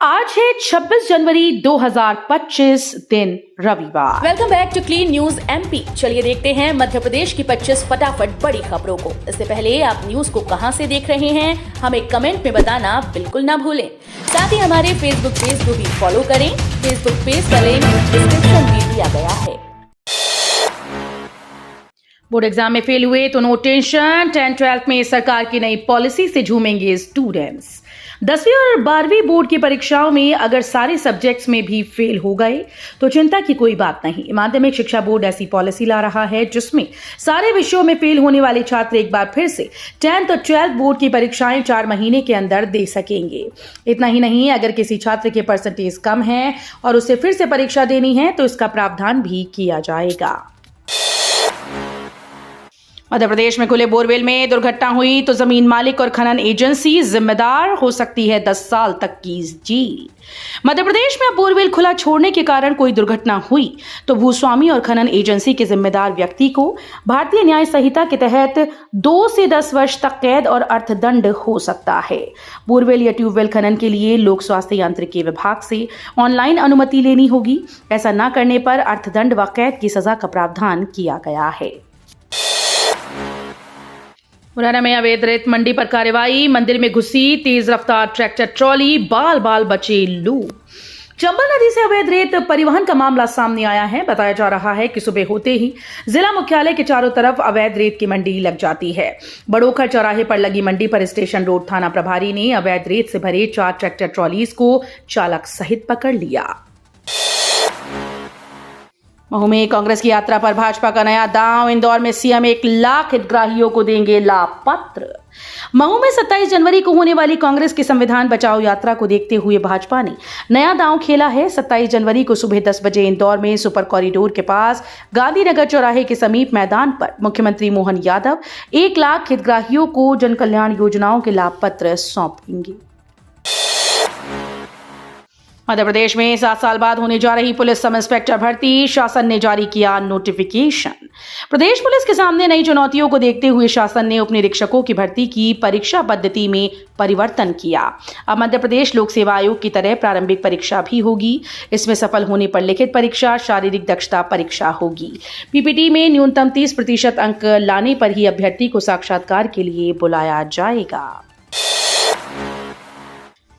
आज है 26 जनवरी 2025 दिन रविवार। Welcome back to clean news MP. चलिए देखते हैं मध्य प्रदेश की 25 फटाफट बड़ी खबरों को। इससे पहले आप न्यूज को कहां से देख रहे हैं हमें कमेंट में बताना बिल्कुल ना भूलें। साथ ही हमारे फेसबुक पेज को भी फॉलो करें। फेसबुक पेज का लिंक डिस्क्रिप्शन में दिया गया है। बोर्ड एग्जाम में फेल हुए तो नो टेंशन, 10-12 में सरकार की नई पॉलिसी से झूमेंगे स्टूडेंट्स। 10वीं और 12वीं बोर्ड की परीक्षाओं में अगर सारे सब्जेक्ट्स में भी फेल हो गए तो चिंता की कोई बात नहीं। माध्यमिक शिक्षा बोर्ड ऐसी पॉलिसी ला रहा है जिसमें सारे विषयों में फेल होने वाले छात्र एक बार फिर से 10th और 12th बोर्ड की परीक्षाएं 4 महीने के अंदर दे सकेंगे। इतना ही नहीं, अगर किसी छात्र के परसेंटेज कम है और उसे फिर से परीक्षा देनी है तो इसका प्रावधान भी किया जाएगा। मध्य प्रदेश में खुले बोरवेल में दुर्घटना हुई तो जमीन मालिक और खनन एजेंसी जिम्मेदार, हो सकती है 10 साल तक की जेल। मध्य प्रदेश में अब बोरवेल खुला छोड़ने के कारण कोई दुर्घटना हुई तो भूस्वामी और खनन एजेंसी के जिम्मेदार व्यक्ति को भारतीय न्याय संहिता के तहत 2 से 10 वर्ष तक कैद और अर्थदंड हो सकता है। बोरवेल या ट्यूबवेल खनन के लिए लोक स्वास्थ्य यांत्रिकी विभाग से ऑनलाइन अनुमति लेनी होगी। ऐसा न करने पर अर्थदंड व कैद की सजा का प्रावधान किया गया है। मुरैना में अवैध रेत मंडी पर कार्रवाई, मंदिर में घुसी तेज रफ्तार ट्रैक्टर ट्रॉली, बाल बाल बचे लोग। चंबल नदी से अवैध रेत परिवहन का मामला सामने आया है। बताया जा रहा है कि सुबह होते ही जिला मुख्यालय के चारों तरफ अवैध रेत की मंडी लग जाती है। बड़ोखर चौराहे पर लगी मंडी पर स्टेशन रोड थाना प्रभारी ने अवैध रेत से भरे 4 ट्रैक्टर ट्रॉलीज को चालक सहित पकड़ लिया। महू में कांग्रेस की यात्रा पर भाजपा का नया दांव, इंदौर में सीएम 1 लाख हितग्राहियों को देंगे लाभ पत्र। महू में 27 जनवरी को होने वाली कांग्रेस की संविधान बचाओ यात्रा को देखते हुए भाजपा ने नया दांव खेला है। 27 जनवरी को सुबह 10 बजे इंदौर में सुपर कॉरिडोर के पास गांधीनगर चौराहे के समीप मैदान पर मुख्यमंत्री मोहन यादव 1 लाख हितग्राहियों को जन कल्याण योजनाओं के लाभ पत्र सौंपेंगे। मध्य प्रदेश में 7 साल बाद होने जा रही पुलिस सब इंस्पेक्टर भर्ती, शासन ने जारी किया नोटिफिकेशन। प्रदेश पुलिस के सामने नई चुनौतियों को देखते हुए शासन ने उप निरीक्षकों की भर्ती की परीक्षा पद्धति में परिवर्तन किया। अब मध्य प्रदेश लोक सेवा आयोग की तरह प्रारंभिक परीक्षा भी होगी। इसमें सफल होने पर लिखित परीक्षा, शारीरिक दक्षता परीक्षा होगी। पीपीटी में न्यूनतम 30% अंक लाने पर ही अभ्यर्थी को साक्षात्कार के लिए बुलाया जाएगा।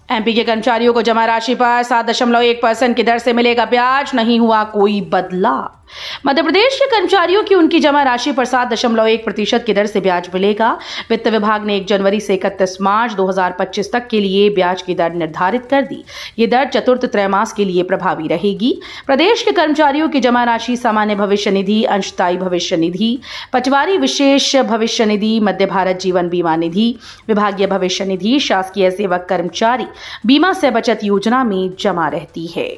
एमपी के कर्मचारियों को जमा राशि पर 7.1% की दर से मिलेगा ब्याज, नहीं हुआ कोई बदलाव। मध्य प्रदेश के कर्मचारियों की उनकी जमा राशि पर 7.1% की दर से ब्याज मिलेगा। वित्त विभाग ने 1 जनवरी से 31 मार्च 2025 तक के लिए ब्याज की दर निर्धारित कर दी। ये दर चतुर्थ त्रैमास के लिए प्रभावी रहेगी। प्रदेश के कर्मचारियों की जमा राशि सामान्य भविष्य निधि, अंशदायी भविष्य निधि, पटवारी विशेष भविष्य निधि, मध्य भारत जीवन बीमा निधि, विभागीय भविष्य निधि, शासकीय सेवक कर्मचारी बीमा से बचत योजना में जमा रहती है।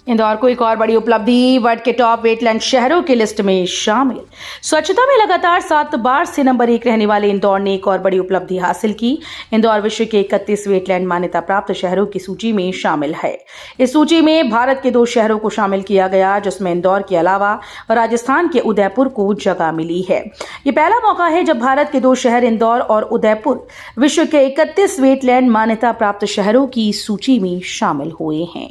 इंदौर को एक और बड़ी उपलब्धि, वर्ल्ड के टॉप वेटलैंड शहरों की लिस्ट में शामिल। स्वच्छता में लगातार 7 बार से नंबर 1 रहने वाले इंदौर ने एक और बड़ी उपलब्धि हासिल की। इंदौर विश्व के 31 वेटलैंड मान्यता प्राप्त शहरों की सूची में शामिल है। इस सूची में भारत के 2 शहरों को शामिल किया गया, जिसमें इंदौर के अलावा राजस्थान के उदयपुर को जगह मिली है। ये पहला मौका है जब भारत के 2 शहर इंदौर और उदयपुर विश्व के 31 वेटलैंड मान्यता प्राप्त शहरों की सूची में शामिल हुए हैं।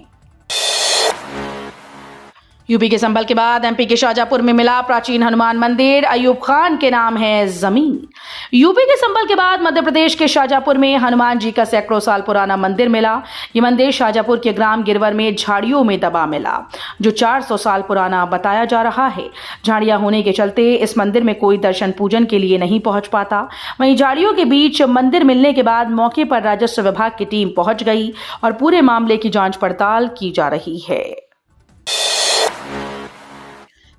यूपी के संभल के बाद एमपी के शाजापुर में मिला प्राचीन हनुमान मंदिर, अयूब खान के नाम है जमीन। यूपी के संभल के बाद मध्य प्रदेश के शाजापुर में हनुमान जी का सैकड़ों साल पुराना मंदिर मिला। ये मंदिर शाजापुर के ग्राम गिरवर में झाड़ियों में दबा मिला, जो 400 साल पुराना बताया जा रहा है। झाड़ियां होने के चलते इस मंदिर में कोई दर्शन पूजन के लिए नहीं पहुंच पाता। वहीं झाड़ियों के बीच मंदिर मिलने के बाद मौके पर राजस्व विभाग की टीम पहुंच गई और पूरे मामले की जांच पड़ताल की जा रही है।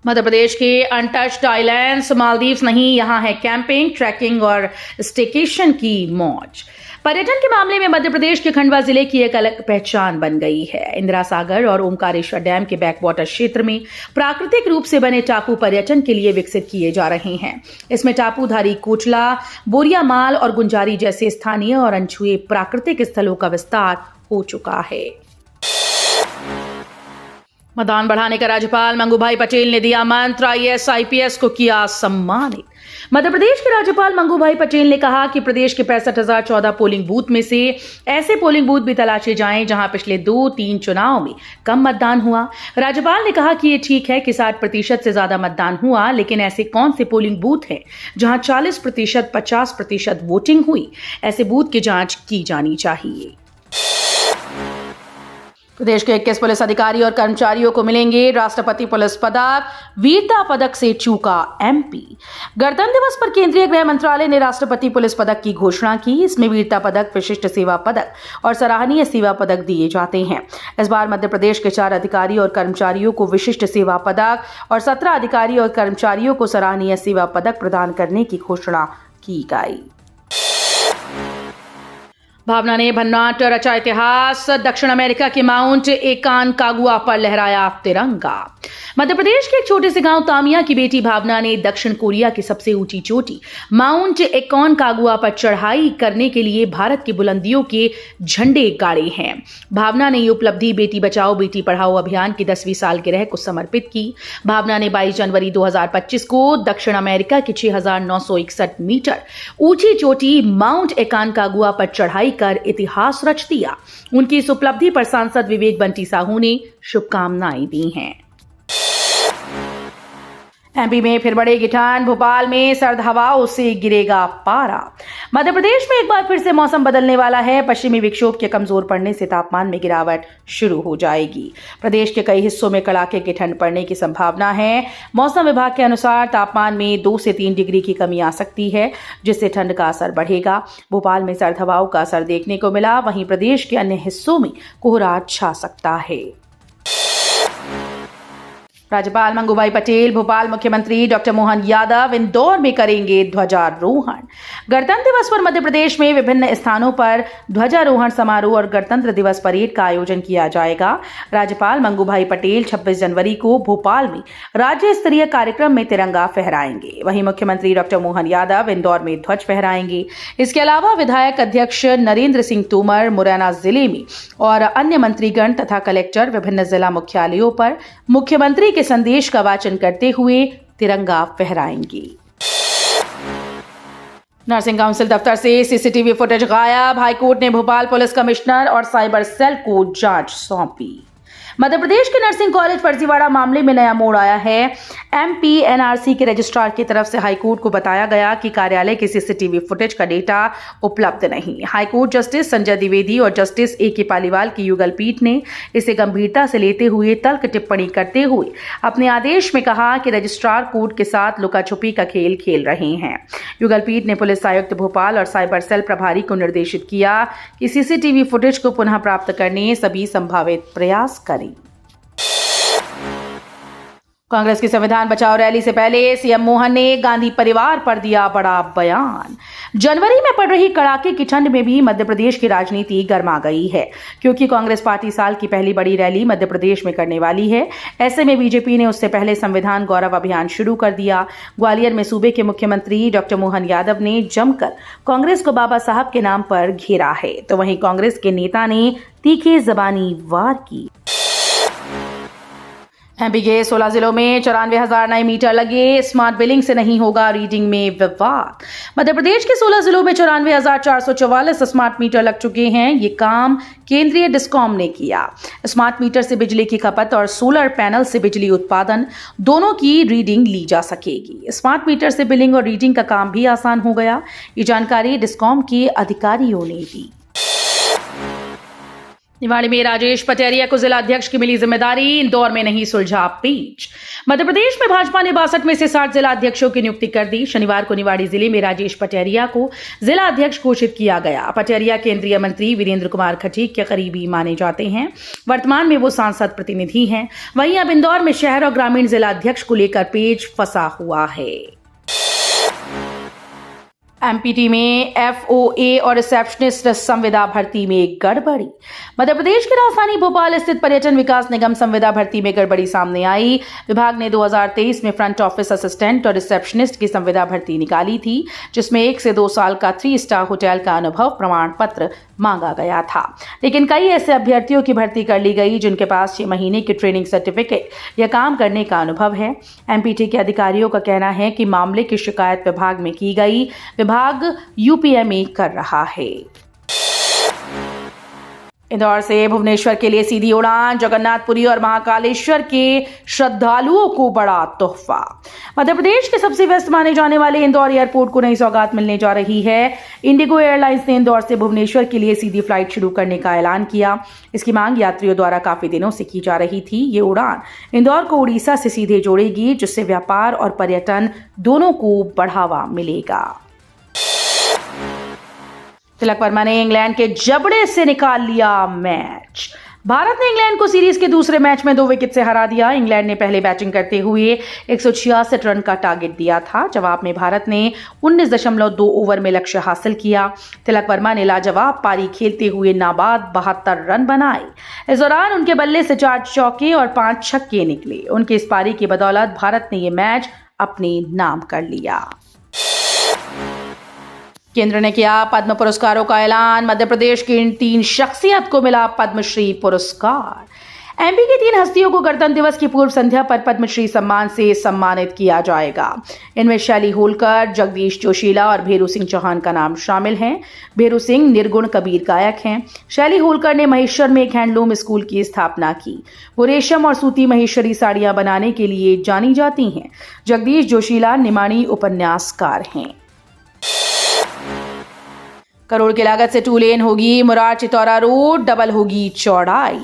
मध्य प्रदेश के अनटच्ड आइलैंड्स मालदीव्स नहीं, यहां है कैंपिंग, ट्रैकिंग और स्टेकेशन की मौज। पर्यटन के मामले में मध्य प्रदेश के खंडवा जिले की एक अलग पहचान बन गई है। इंदिरा सागर और ओमकारेश्वर डैम के बैकवाटर क्षेत्र में प्राकृतिक रूप से बने टापू पर्यटन के लिए विकसित किए जा रहे हैं। इसमें टापूधारी कोचला, बोरिया माल और गुंजारी जैसे स्थानीय और अनछुए प्राकृतिक स्थलों का विस्तार हो चुका है। मतदान बढ़ाने का राज्यपाल मंगू भाई पटेल ने दिया मंत्र, IAS IPS को किया सम्मानित। मध्य प्रदेश के राज्यपाल मंगू भाई पटेल ने कहा कि प्रदेश के 65,014 पोलिंग बूथ में से ऐसे पोलिंग बूथ भी तलाशे जाएं जहां पिछले 2-3 चुनाव में कम मतदान हुआ। राज्यपाल ने कहा कि ये ठीक है कि 60% से ज्यादा मतदान हुआ, लेकिन ऐसे कौन से पोलिंग बूथ हैं जहां 40%, 50% वोटिंग हुई? ऐसे बूथ की जांच की जानी चाहिए। प्रदेश के 21 पुलिस अधिकारी और कर्मचारियों को मिलेंगे राष्ट्रपति पुलिस पदक, वीरता पदक से चूका एमपी। गणतंत्र दिवस पर केंद्रीय गृह मंत्रालय ने राष्ट्रपति पुलिस पदक की घोषणा की। इसमें वीरता पदक, विशिष्ट सेवा पदक और सराहनीय सेवा पदक दिए जाते हैं। इस बार मध्य प्रदेश के 4 अधिकारी और कर्मचारियों को विशिष्ट सेवा पदक और 17 अधिकारी और कर्मचारियों को सराहनीय सेवा पदक प्रदान करने की घोषणा की गई। भावना ने भन्नाट रचा इतिहास, दक्षिण अमेरिका के माउंट एकानकागुआ पर लहराया तिरंगा। मध्य प्रदेश के एक छोटे से गांव तामिया की बेटी भावना ने दक्षिण कोरिया की सबसे ऊंची चोटी माउंट एकानकागुआ पर चढ़ाई करने के लिए भारत की बुलंदियों के झंडे गाड़े हैं। भावना ने ये उपलब्धि बेटी बचाओ बेटी पढ़ाओ अभियान की 10वीं सालगिरह को समर्पित की। भावना ने 22 जनवरी 2025 को दक्षिण अमेरिका की 6,961 मीटर ऊंची चोटी माउंट एकानकागुआ पर चढ़ाई कर इतिहास रच दिया। उनकी इस उपलब्धि पर सांसद विवेक बंटी साहू ने शुभकामनाएं दी हैं। एमपी में फिर बढ़ेगी ठंड, भोपाल में सर्द हवाओं से गिरेगा पारा। मध्य प्रदेश में एक बार फिर से मौसम बदलने वाला है। पश्चिमी विक्षोभ के कमजोर पड़ने से तापमान में गिरावट शुरू हो जाएगी। प्रदेश के कई हिस्सों में कड़ाके की ठंड पड़ने की संभावना है। मौसम विभाग के अनुसार तापमान में 2 से 3 डिग्री की कमी आ सकती है, जिससे ठंड का असर बढ़ेगा। भोपाल में सर्द हवाओं का असर देखने को मिला, वहीं प्रदेश के अन्य हिस्सों में कोहरा छा सकता है। राज्यपाल मंगू भाई पटेल, भोपाल मुख्यमंत्री डॉक्टर मोहन यादव इंदौर में करेंगे ध्वजारोहण। गणतंत्र दिवस पर मध्य प्रदेश में विभिन्न स्थानों पर ध्वजारोहण समारोह और गणतंत्र दिवस परेड का आयोजन किया जाएगा। राज्यपाल मंगू भाई पटेल 26 जनवरी को भोपाल में राज्य स्तरीय कार्यक्रम में तिरंगा फहराएंगे। वहीं मुख्यमंत्री डॉक्टर मोहन यादव इंदौर में ध्वज फहराएंगे। इसके अलावा विधायक अध्यक्ष नरेंद्र सिंह तोमर मुरैना जिले में और अन्य मंत्रीगण तथा कलेक्टर विभिन्न जिला मुख्यालयों पर मुख्यमंत्री के संदेश का वाचन करते हुए तिरंगा फहराएंगे। नर्सिंग काउंसिल दफ्तर से सीसीटीवी फुटेज गायब, हाईकोर्ट ने भोपाल पुलिस कमिश्नर और साइबर सेल को जांच सौंपी। मध्य प्रदेश के नर्सिंग कॉलेज फर्जीवाड़ा मामले में नया मोड़ आया है। एमपीएनआरसी के रजिस्ट्रार की तरफ से हाईकोर्ट को बताया गया कि कार्यालय के सीसीटीवी फुटेज का डेटा उपलब्ध नहीं। हाईकोर्ट जस्टिस संजय द्विवेदी और जस्टिस ए के पालीवाल की युगल पीठ ने इसे गंभीरता से लेते हुए तल्ख टिप्पणी करते हुए अपने आदेश में कहा कि रजिस्ट्रार कोर्ट के साथ लुका छुपी का खेल खेल रहे हैं। युगल पीठ ने पुलिस आयुक्त भोपाल और साइबर सेल प्रभारी को निर्देशित किया कि सीसीटीवी फुटेज को पुनः प्राप्त करने सभी संभावित प्रयास करें। कांग्रेस की संविधान बचाओ रैली से पहले सीएम मोहन ने गांधी परिवार पर दिया बड़ा बयान। जनवरी में पड़ रही कड़ाके की ठंड में भी मध्य प्रदेश की राजनीति गर्मा गई है, क्योंकि कांग्रेस पार्टी साल की पहली बड़ी रैली मध्य प्रदेश में करने वाली है। ऐसे में बीजेपी ने उससे पहले संविधान गौरव अभियान शुरू कर दिया। ग्वालियर में सूबे के मुख्यमंत्री डॉक्टर मोहन यादव ने जमकर कांग्रेस को बाबा साहब के नाम पर घेरा है, तो वहीं कांग्रेस के नेता ने तीखे जबानी वार की। एमपी के 16 जिलों में 94,000 नए मीटर लगे, स्मार्ट बिलिंग से नहीं होगा रीडिंग में विवाद। मध्य प्रदेश के 16 जिलों में 94,444 स्मार्ट मीटर लग चुके हैं। ये काम केंद्रीय डिस्कॉम ने किया। स्मार्ट मीटर से बिजली की खपत और सोलर पैनल से बिजली उत्पादन दोनों की रीडिंग ली जा सकेगी। स्मार्ट मीटर से बिलिंग और रीडिंग का काम भी आसान हो गया। ये जानकारी डिस्कॉम के अधिकारियों ने दी। निवाड़ी में राजेश पटेरिया को जिला अध्यक्ष की मिली जिम्मेदारी, इंदौर में नहीं सुलझा पेच। मध्य प्रदेश में भाजपा ने 62 में से 60 जिला अध्यक्षों की नियुक्ति कर दी। शनिवार को निवाड़ी जिले में राजेश पटेरिया को जिला अध्यक्ष घोषित किया गया। पटेरिया केंद्रीय मंत्री वीरेंद्र कुमार खटीक के करीबी माने जाते हैं। वर्तमान में वो सांसद प्रतिनिधि हैं। वहीं अब इंदौर में शहर और ग्रामीण जिला अध्यक्ष को लेकर पेच फंसा हुआ है। एमपीटी में एफओए और रिसेप्शनिस्ट संविदा भर्ती में गड़बड़ी। मध्य प्रदेश की राजधानी भोपाल स्थित पर्यटन विकास निगम संविदा भर्ती में गड़बड़ी सामने आई। विभाग ने 2023 में फ्रंट ऑफिस असिस्टेंट और रिसेप्शनिस्ट की संविदा भर्ती निकाली थी, जिसमें 1 से 2 साल का 3 स्टार होटल का अनुभव प्रमाण पत्र मांगा गया था। लेकिन कई ऐसे अभ्यर्थियों की भर्ती कर ली गई जिनके पास 6 महीने की ट्रेनिंग सर्टिफिकेट या काम करने का अनुभव है। एमपीटी के अधिकारियों का कहना है कि मामले की शिकायत विभाग में की गई। विभाग यूपीएमए कर रहा है। इंदौर से भुवनेश्वर के लिए सीधी उड़ान, जगन्नाथपुरी और महाकालेश्वर के श्रद्धालुओं को बड़ा तोहफा। मध्य प्रदेश के सबसे व्यस्त माने जाने वाले इंदौर एयरपोर्ट को नई सौगात मिलने जा रही है। इंडिगो एयरलाइंस ने इंदौर से भुवनेश्वर के लिए सीधी फ्लाइट शुरू करने का ऐलान किया। इसकी मांग यात्रियों द्वारा काफी दिनों से की जा रही थी। ये उड़ान इंदौर को उड़ीसा से सीधे जोड़ेगी, जिससे व्यापार और पर्यटन दोनों को बढ़ावा मिलेगा। तिलक वर्मा ने इंग्लैंड के जबड़े से निकाल लिया मैच। भारत ने इंग्लैंड को सीरीज के दूसरे मैच में 2 विकेट से हरा दिया। इंग्लैंड ने पहले बैटिंग करते हुए 166 रन का टारगेट दिया था। जवाब में भारत ने 19.2 ओवर में लक्ष्य हासिल किया। तिलक वर्मा ने लाजवाब पारी खेलते हुए नाबाद 72 रन बनाए। इस दौरान उनके बल्ले से 4 चौके और 5 छक्के निकले। उनकी इस पारी की बदौलत भारत ने ये मैच अपने नाम कर लिया। केंद्र ने किया पद्म पुरस्कारों का ऐलान। मध्य प्रदेश की इन 3 शख्सियत को मिला पद्मश्री पुरस्कार। एमपी की 3 हस्तियों को गणतंत्र दिवस की पूर्व संध्या पर पद्मश्री सम्मान से सम्मानित किया जाएगा। इनमें शैली होलकर, जगदीश जोशीला और भेरू सिंह चौहान का नाम शामिल है। भेरू सिंह निर्गुण कबीर गायक हैं। शैली होलकर ने महेश्वर में एक हैंडलूम स्कूल की स्थापना की। वो रेशम और सूती महेश्वरी साड़ियां बनाने के लिए जानी जाती हैं। जगदीश जोशीला निमाणी उपन्यासकार हैं। करोड़ की लागत से 2 लेन होगी मुरार चितौरा रोड, डबल होगी चौड़ाई।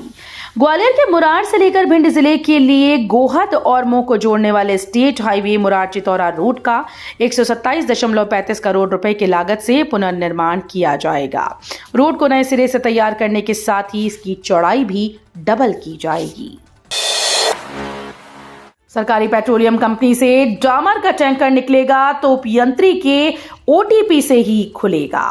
ग्वालियर के मुरार से लेकर भिंड जिले के लिए गोहद और मऊ को जोड़ने वाले state highway Murar Chitaura road का 127.35 करोड़ रुपए की लागत से पुनर्निर्माण किया जाएगा। रोड को नए सिरे से तैयार करने के साथ ही इसकी चौड़ाई भी डबल की जाएगी। सरकारी पेट्रोलियम कंपनी से डामर का टैंकर निकलेगा तो यंत्री के ओटीपी से ही खुलेगा।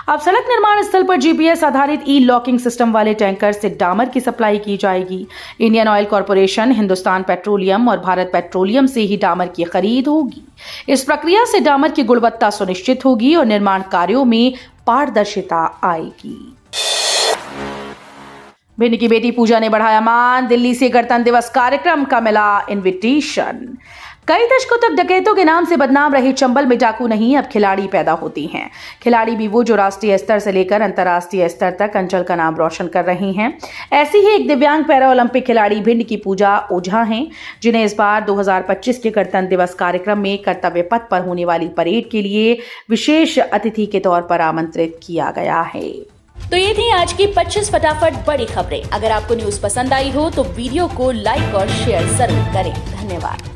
अब सड़क निर्माण स्थल पर जीपीएस आधारित ई लॉकिंग सिस्टम वाले टैंकर से डामर की सप्लाई की जाएगी। Indian oil corporation, Hindustan petroleum और भारत पेट्रोलियम से ही डामर की खरीद होगी। इस प्रक्रिया से डामर की गुणवत्ता सुनिश्चित होगी और निर्माण कार्यों में पारदर्शिता आएगी। भिंड की बेटी पूजा ने बढ़ाया मान। दिल्ली से गणतंत्र दिवस कार्यक्रम का मिला इनविटेशन। कई दशकों तक डकैतों के नाम से बदनाम रहे चंबल में डाकू नहीं, अब खिलाड़ी पैदा होती हैं। खिलाड़ी भी वो जो राष्ट्रीय स्तर से लेकर अंतर्राष्ट्रीय स्तर तक अंचल का नाम रोशन कर रही हैं। ऐसी ही एक दिव्यांग पैरा ओलंपिक खिलाड़ी भिंड की पूजा ओझा हैं, जिन्हें इस बार 2025 के गणतंत्र दिवस कार्यक्रम में कर्तव्य पथ पर होने वाली परेड के लिए विशेष अतिथि के तौर पर आमंत्रित किया गया है। तो ये थी आज की 25 फटाफट बड़ी खबरें। अगर आपको न्यूज पसंद आई हो तो वीडियो को लाइक और शेयर जरूर करें। धन्यवाद।